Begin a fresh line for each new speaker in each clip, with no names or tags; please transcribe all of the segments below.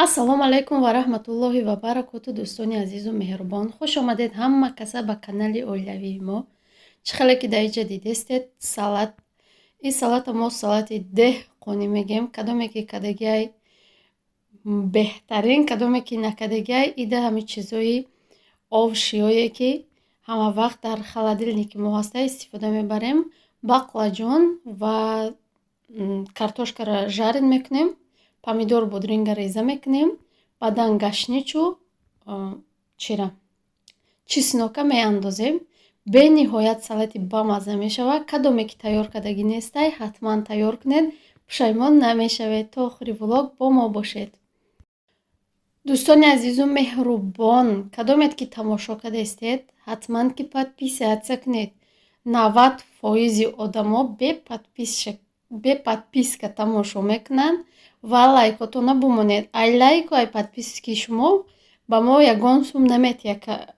ассалому алайкум ва раҳматуллоҳи ва баракоту. Дӯстони азизу меҳрубон, хуш омадед ҳама каса ба канали оилавии мо. чӣ хеле ки дар иҷа дидестед салат. ин салата мо салати деҳқонӣ мегем. кадоме ки кадагиай беҳтарин, кадоме ки накадагиай. ида ҳамин чизои овшиёе ки ҳама вақт дар холодильники мо ҳаста истифода мебарем. бақлаҷон ва картошкаро жарен мекунем, помидор бодринга реза мекунем, баъдан гашничу чеснока меандозем. бениҳоят салати бамаза мешавад. кадоме ки тайёр кардагӣ нестай, ҳатман тайёр кунед, пушаймон намешавед. то охири влог бо мо бошед. дӯстони азизу меҳрубон, кадомед ки тамошо кардастед, ҳатман ки подписатсия кунед. 90% одамо беподписка тамошо мекунанд ва лайкотона бимонед. ай лайку ай подписки шумо ба мо ягон сум наметиҳад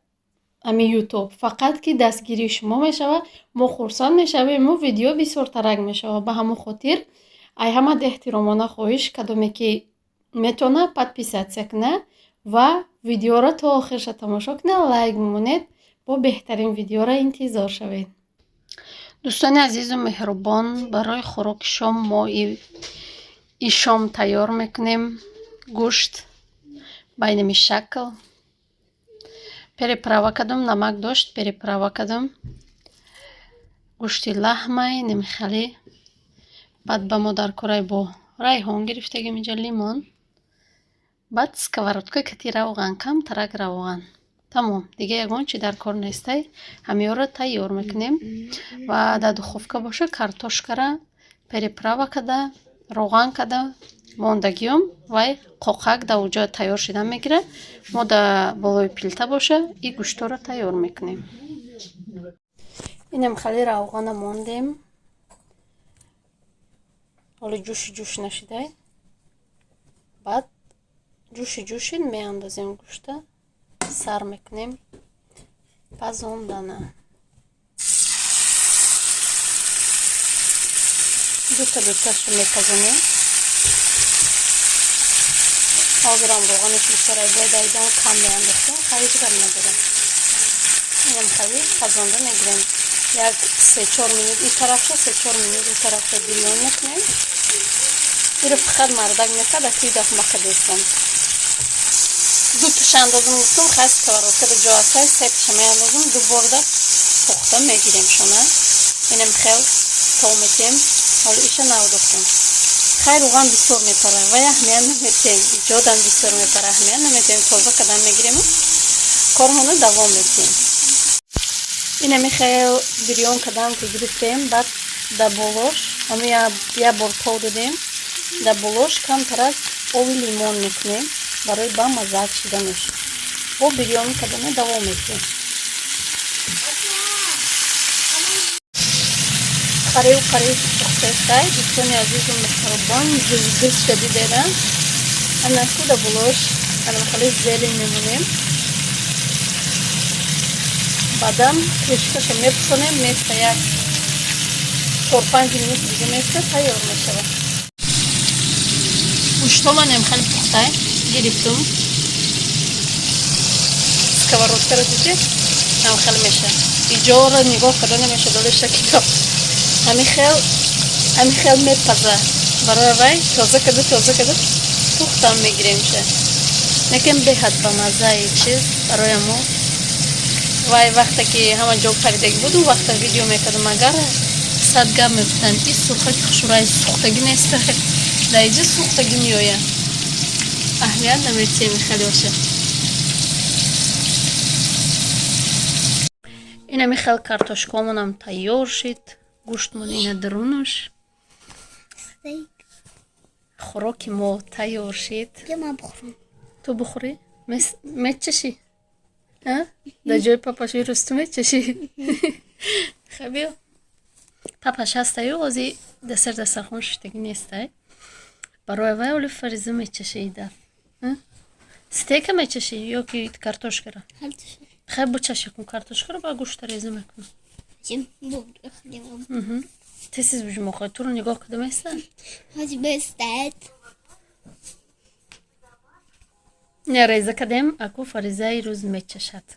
ами ютуб. фақат ки дастгирии шумо мешавад, мо хурсанд мешавем, мо видео бисёр тарак мешавад. ба ҳамон хотир ай ҳамад эҳтиромона хоҳиш, кадоме ки метавона подписатсия куна ва видеоро то охирша тамошо куна, лайк бимонед, бо беҳтарин видеоро интизор шавед. дӯстони азизу меҳрубон, барои хӯроки шом мо и шом тайёр мекунем. гӯшт байнами шакл переправа кардам, намак дошт, переправа кардам. гӯшти лаҳмай немихали. баъд ба модаркорай бо райҳон гирифтагим, инҷа лимон. баъд сковородкаи кати равған, камтарак равған. тамом, дига ягон чи дар кор нестай. ҳамеёро тайёр мекунем ва дар духовка боша картошкара переправа карда, равған карда мондагиём вай қоқак дар уҷо тайёр шуда мегира. мо дар болои пилта боша и гӯштора тайёр мекунем. инам хали равғана мондем. ҳоли ҷӯш нашидай. баъд ҷӯши меандозем гӯшта, сар мекунем. пазондана дуташа мепазонем. ҳозирам равғанаш бисёрай бойдайдан кам меандохтем, хариҷгар надорам. инам хали пазонда мегирем. як 3-4 минут ин тарафша, 3-4 минут ин тарафша бирён мекунем. иро фақат мардак мекард, аки даф макадестам. дуташа андозам гуфтам, хай сковородкада ҷо астай, сеташа меандозам, дуборда пухта мегирем шона. инам хел то метем, ҳоли иша навдохтам. хай равған бисёр мепара, вай аҳмият наметем, ҷодам бисёр мепара, аҳмият наметем, тоза кадан мегирем, корҳоно давом метем. инами хел бирён кадан ки гирифтем, баъд дар болош ҳами як бор то додем. дар болош камтарак оби лимон мекунем барои ба маззаак шиданаш. бо бирён кадане давом метем. қариб пухтастай. дӯстони азизу меҳрубон, ҷузгӯшта дидеда анаку дар болош анам хали зелен мемонем. баъдан кришкаша мепӯшонем, места як 4-5 минут дига места тайёр мешавад. гӯштома немхали пухтай гирифтум. сковородкаро дидед, намхали меша. иҷора нигоҳ карда намеша, долеша китоб. ҳамин хел мепаза. барои вай тоза карда пухтам мегиремша. лекин беҳад ба маззаи чиз барои мо. вай вақте ки ҳама ҷо паридагӣ буду, вақте видео мекардам, агар садга мегуфтанд ин сурхаки хушурай сухтагӣ неста, дар иҷа сухтагӣ меояд. аҳмият наметиҳем хеле боша. инами хел картошкамонам тайёр шид. гӯштмон ина дарунаш. хӯроки мо тайёр шид. ту бухӯрӣ? мечашӣ? дар ҷои папаши русту мечашӣ? хабиё. папаш ҳастаю, ҳози дасар дастархон шуштагӣ нестай. барои вай оли фариза мечашӣ идаф. стейка мечашӣ ё ки картошкаро? хай бучаша кун картошкаро, ба гӯшта реза мекун. тез биҷумохой, туро нигоҳ карда места? نه ریزه کدیم اکو فریزه ای روز میچشد.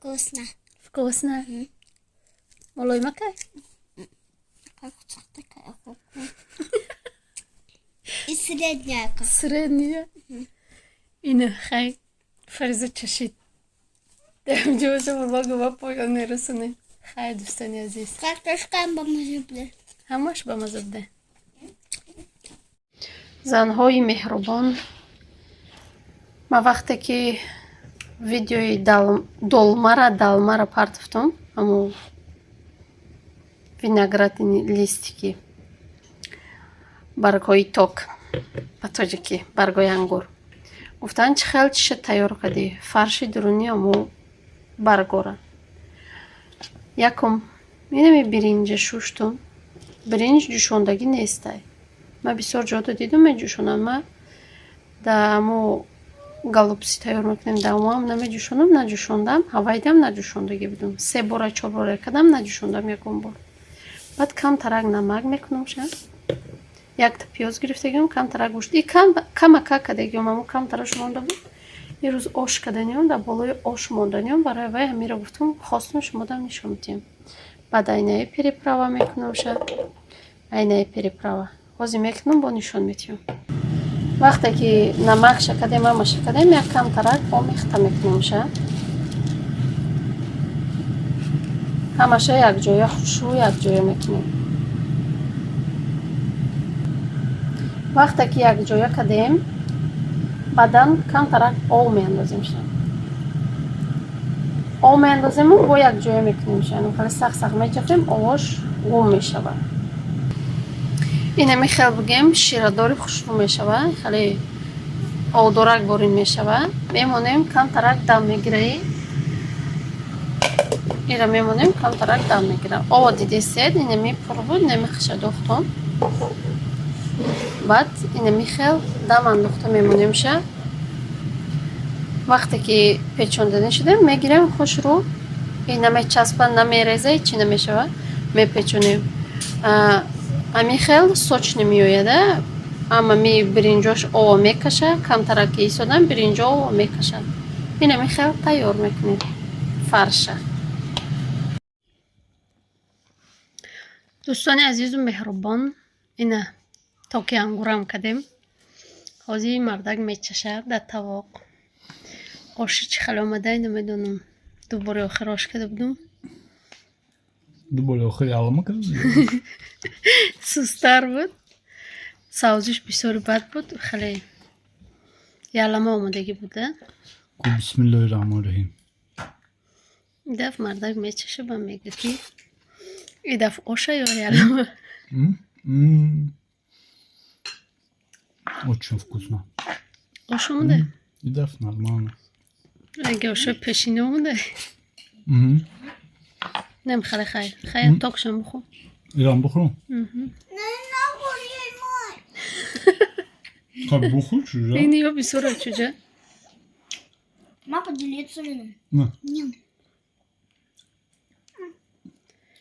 Вкусно.
Вкусно. Молой макай.
Как такая вкусная. И средняя.
Средняя. اینه خیلی فریزه چشید. دم جوزه بابا گواه پایان نرسونه. خیلی دوستانی عزیز.
Картошка помазубля.
همش با مزه بده. زنهای مهربان. ما وقتی که ویدیوی دالما را партафтум аммо виноградный листики баргҳои ток ба тоҷикӣ баргҳои ангур гуфтанд чӣ хел чиша тайёр кардӣ фарши дурунӣ аммо баргора якум инами биринҷа шуштум биринҷ ҷӯшондагӣ нестай ман бисёр ҷода дидум меҷӯшонам ма да аммо галупси тайёр мекунем дамоам намеҷӯшонам наҷӯшондам ҳавайдам наҷӯшондагӣ будум 3 бора 4 бора кардам наҷӯшондам ягон бор баъд камтарак намак мекунам ша якта пиёз гирифтагиам камтарак гӯшт и камака кардагиам аммо камтараш монда буд ирӯз ош карданиам дар болои ош монданиам барои вай ҳамира гуфтум хостум шумодам нишон дидем баъд айнаи переправа мекунам ша айнаи переправа ҳозир мекунам бо нишон медиҳам вақте ки намак шакадем ама шакадем як камтарак омехта мекунам ша ҳамаша якҷоя хушу якҷоя мекунем вақте ки якҷоя кардем баъдан камтарак об меандозем ша об меандозему бо якҷоя мекунем ша хеле сахт мечафем овош гум мешавад инами хел бугем ширадори хушрӯ мешавад хеле овдорак борин мешавад мемонем камтарак дам мегираи ира мемонем камтарак дам мегира ово дидесед инами пур буд инами хаша дохтам баъд инами хел дам андохта мемонем ша вақте ки печондани шудем мегирем хушрӯ и намечаспад намереза ҳечӣ намешавад мепечонем ами хел соч намеояда ама ми биринҷош ово мекаша камтарак ки истодам биринҷо ово мекашад инами хел тайёр мекунем фарша дӯстони азизу меҳрубон ина токи ангурам кардем ҳозир мардак мечашад дар тавоқ оши чӣ хел омадай намедонам ду бори охир ош карда будум
ду бори охир ялама карда
сустар буд савзиш бисёр бад буд хеле ялама омадагӣ буда
бисмиллоҳи раҳмони раҳим
идаф мардак мечаша ба мега ки идаф оша ё ялама
очень вкусно
ош омада
идаф нормально
аги оша пешина омада нем хеле хайр хайр токшам бухӯ
ирам бухӯрам как бухӯр чужа
ин ё бисёр чужа
Мама поделиться вином.
на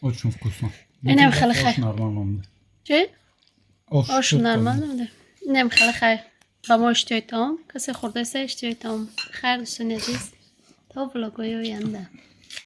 очень вкусно
инем хеле хайр
нормально
чӣ ош нормально омада инем хеле хайр ба мо иштиёи таом касе хӯрдаиста иштиёи таом хайр дӯстони азиз то влогҳои оянда